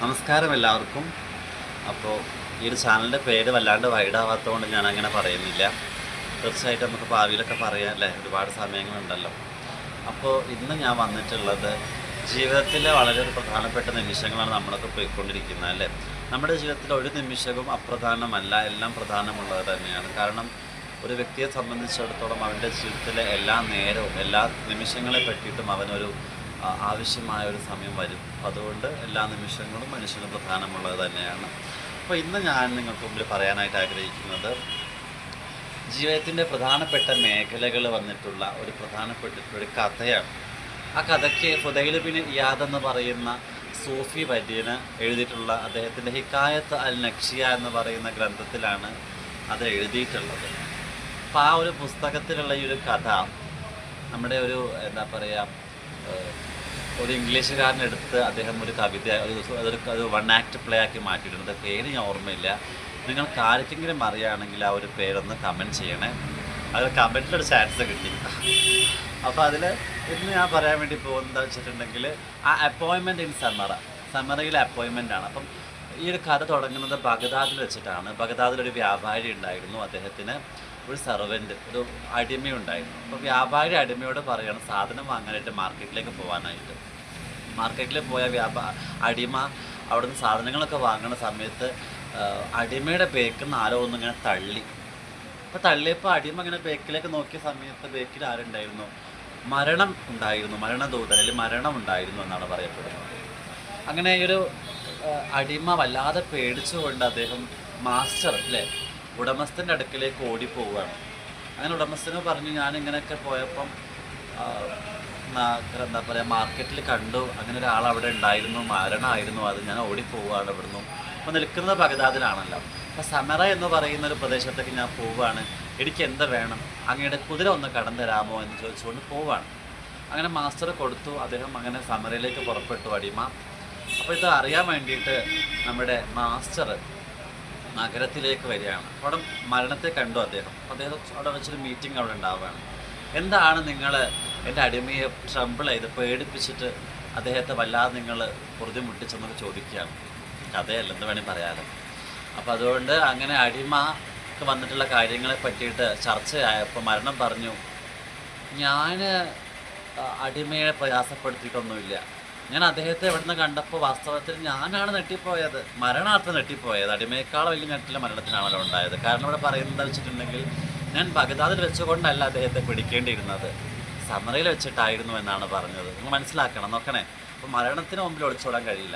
നമസ്കാരം എല്ലാവർക്കും. അപ്പോൾ ഈ ഒരു ചാനലിൻ്റെ പേര് വല്ലാണ്ട് വൈഡാവാത്തതുകൊണ്ട് ഞാൻ അങ്ങനെ പറയുന്നില്ല. തീർച്ചയായിട്ടും നമുക്ക് ഭാവിയിലൊക്കെ പറയാം അല്ലേ, ഒരുപാട് സമയങ്ങളുണ്ടല്ലോ. അപ്പോൾ ഇന്ന് ഞാൻ വന്നിട്ടുള്ളത് ജീവിതത്തിലെ വളരെ ഒരു പ്രധാനപ്പെട്ട നിമിഷങ്ങളാണ് നമ്മളൊക്കെ പോയിക്കൊണ്ടിരിക്കുന്നത് അല്ലേ. നമ്മുടെ ജീവിതത്തിൽ ഒരു നിമിഷവും അപ്രധാനമല്ല, എല്ലാം പ്രധാനമുള്ളത് തന്നെയാണ്. കാരണം ഒരു വ്യക്തിയെ സംബന്ധിച്ചിടത്തോളം അവൻ്റെ ജീവിതത്തിലെ എല്ലാ നേരവും എല്ലാ നിമിഷങ്ങളെ പറ്റിയിട്ടും അവനൊരു ആവശ്യമായ ഒരു സമയം വരും. അതുകൊണ്ട് എല്ലാ നിമിഷങ്ങളും മനുഷ്യന് പ്രധാനമുള്ളത് തന്നെയാണ്. അപ്പോൾ ഇന്ന് ഞാൻ നിങ്ങൾക്ക് മുമ്പിൽ പറയാനായിട്ട് ആഗ്രഹിക്കുന്നത് ജീവിതത്തിൻ്റെ പ്രധാനപ്പെട്ട മേഖലകൾ വന്നിട്ടുള്ള ഒരു പ്രധാനപ്പെട്ടിട്ടൊരു കഥയാണ്. ആ കഥയ്ക്ക് ഫുദൈൽ ബിൻ ഇയാദ് എന്ന് പറയുന്ന സൂഫി വര്യന് എഴുതിയിട്ടുള്ള അദ്ദേഹത്തിൻ്റെ ഹിക്കായത്ത് അൽ നക്ഷിയ എന്ന് പറയുന്ന ഗ്രന്ഥത്തിലാണ് അത് എഴുതിയിട്ടുള്ളത്. അപ്പോൾ ആ ഒരു പുസ്തകത്തിലുള്ള ഈ ഒരു കഥ നമ്മുടെ ഒരു എന്താ പറയുക, ഒരു ഇംഗ്ലീഷുകാരനെടുത്ത് അദ്ദേഹം ഒരു കവിത ഒരു വൺ ആക്ട് പ്ലേ ആക്കി മാറ്റിയിട്ടുണ്ട്. പേര് ഞാൻ ഓർമ്മയില്ല. നിങ്ങൾക്ക് ആർക്കെങ്കിലും അറിയുകയാണെങ്കിൽ ആ ഒരു പേരൊന്ന് കമൻറ്റ് ചെയ്യണേ. അത് കമൻറ്റിലൊരു ചാൻസ് കിട്ടി. അപ്പോൾ അതിൽ ഇന്ന് ഞാൻ പറയാൻ വേണ്ടി പോകുന്നത് വെച്ചിട്ടുണ്ടെങ്കിൽ ആ അപ്പോയിൻമെൻറ്റ് ഇൻ സമറയിലെ അപ്പോയിൻമെൻ്റ് ആണ്. അപ്പം ഈ ഒരു കഥ തുടങ്ങുന്നത് ബഗ്ദാദിൽ വെച്ചിട്ടാണ്. ബഗ്ദാദിലൊരു വ്യാപാരി ഉണ്ടായിരുന്നു. അദ്ദേഹത്തിന് ഒരു സെർവൻറ്റ്, ഒരു അടിമയുണ്ടായിരുന്നു. അപ്പോൾ വ്യാപാരി അടിമയോട് പറയുകയാണ് സാധനം വാങ്ങാനായിട്ട് മാർക്കറ്റിലേക്ക് പോകാനായിട്ട്. മാർക്കറ്റിൽ പോയ അടിമ അവിടുന്ന് സാധനങ്ങളൊക്കെ വാങ്ങുന്ന സമയത്ത് അടിമയുടെ ബേക്കിൽ നിന്ന് ആരോ ഒന്നിങ്ങനെ തള്ളി. അപ്പോൾ തള്ളിയപ്പോൾ അടിമ ഇങ്ങനെ ബേക്കിലേക്ക് നോക്കിയ സമയത്ത് ബേക്കിൽ ആരുണ്ടായിരുന്നു? മരണം ഉണ്ടായിരുന്നു, മരണദൂതൻ, അല്ലെങ്കിൽ മരണം ഉണ്ടായിരുന്നു എന്നാണ് പറയപ്പെടുന്നത്. അങ്ങനെ ഒരു അടിമ വല്ലാതെ പേടിച്ചുകൊണ്ട് അദ്ദേഹം മാസ്റ്റർ അല്ലേ ഉടമസ്ഥൻ്റെ അടുക്കിലേക്ക് ഓടിപ്പോവുകയാണ്. അങ്ങനെ ഉടമസ്ഥന് പറഞ്ഞു, ഞാനിങ്ങനെയൊക്കെ പോയപ്പം എന്താ പറയുക മാർക്കറ്റിൽ കണ്ടു, അങ്ങനെ ഒരാൾ അവിടെ ഉണ്ടായിരുന്നു, മരണമായിരുന്നു, അത് ഞാൻ ഓടിപ്പോവുകയാണ് ഇവിടുന്ന്. അപ്പോൾ നിൽക്കുന്നത് ബഗ്ദാദിലാണല്ലോ. അപ്പോൾ സമറ എന്ന് പറയുന്ന ഒരു പ്രദേശത്തേക്ക് ഞാൻ പോവുകയാണ്, എനിക്ക് എന്താ വേണം, അങ്ങയുടെ കുതിര ഒന്ന് കടന്നു തരാമോ എന്ന് ചോദിച്ചുകൊണ്ട് പോവുകയാണ്. അങ്ങനെ മാസ്റ്റർ കൊടുത്തു. അദ്ദേഹം അങ്ങനെ സമറയിലേക്ക് പുറപ്പെട്ടു അടിമ. അപ്പോൾ ഇത് അറിയാൻ വേണ്ടിയിട്ട് നമ്മുടെ മാസ്റ്റർ നഗരത്തിലേക്ക് വരികയാണ്. അവിടെ മരണത്തെ കണ്ടു അദ്ദേഹം. അദ്ദേഹം അവിടെ വെച്ചൊരു മീറ്റിംഗ് അവിടെ ഉണ്ടാവുകയാണ്. എന്താണ് നിങ്ങൾ എൻ്റെ അടിമയെ ട്രംബിൾ ചെയ്ത് പേടിപ്പിച്ചിട്ട് അദ്ദേഹത്തെ വല്ലാതെ നിങ്ങൾ പൊറുതിമുട്ടിച്ചെന്നൊക്കെ ചോദിക്കുകയാണ്. കഥയല്ല, എന്ത് വേണമെങ്കിൽ പറയാമല്ലോ. അപ്പോൾ അതുകൊണ്ട് അങ്ങനെ അടിമക്ക് വന്നിട്ടുള്ള കാര്യങ്ങളെ പറ്റിയിട്ട് ചർച്ചയായപ്പോൾ മരണം പറഞ്ഞു, ഞാൻ അടിമയെ പ്രയാസപ്പെടുത്തിയിട്ടൊന്നുമില്ല. ഞാൻ അദ്ദേഹത്തെ ഇവിടുന്ന് കണ്ടപ്പോൾ വാസ്തവത്തിൽ ഞാനാണ് നെട്ടിപ്പോയത്, മരണാർത്ഥം നെട്ടിപ്പോയത്. അടിമയേക്കാൾ വലിയ ഞെട്ടിലെ മരണത്തിനാണല്ലോ ഉണ്ടായത്. കാരണം ഇവിടെ പറയുന്നത് വെച്ചിട്ടുണ്ടെങ്കിൽ ഞാൻ ബഗ്ദാദിൽ വെച്ചുകൊണ്ടല്ല അദ്ദേഹത്തെ പിടിക്കേണ്ടിയിരുന്നത്, സമറയിൽ വെച്ചിട്ടായിരുന്നു എന്നാണ് പറഞ്ഞത്. നിങ്ങൾ മനസ്സിലാക്കണം, നോക്കണേ. അപ്പോൾ മരണത്തിന് മുമ്പിൽ ഒളിച്ചോടാൻ കഴിയില്ല.